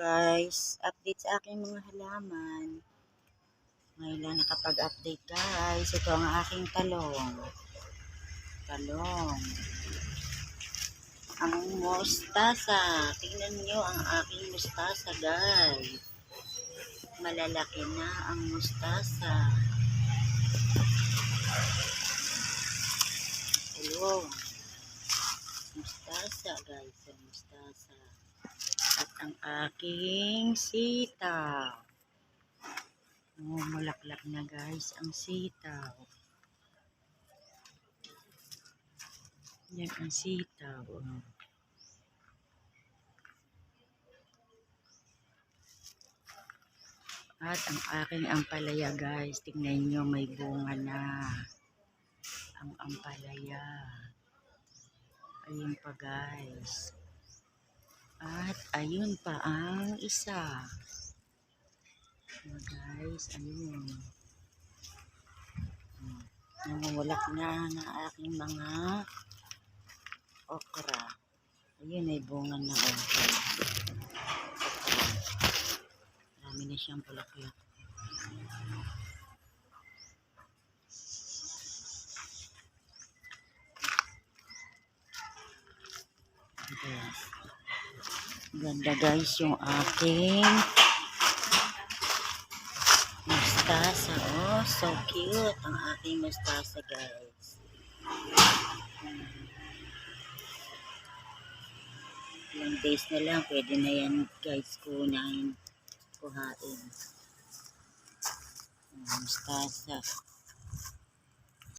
guys, update sa aking mga halaman. Ngayon lang nakapag-update guys. Ito ang aking talong. Ang mustasa. Tingnan nyo ang aking mustasa guys. Malalaki na ang mustasa. Talong. Mustasa guys. Mustasa. At ang aking sitaw. Mulaklak na guys ang sitaw. Yan ang sitaw. At ang aking ampalaya guys. Tingnan nyo may bunga na. Ang ampalaya. Ayun pa guys. At ayun pa ang isa. Guys, ayun. Namumulak na ng aking mga okra. Ayun, ay bunga na okra. Marami na siyang bulaklak. Guys. Ganda guys yung aking mustasa. Oh, so cute ang aking mustasa guys. Ilang days na lang, pwede na yan guys kuhain. Mustasa.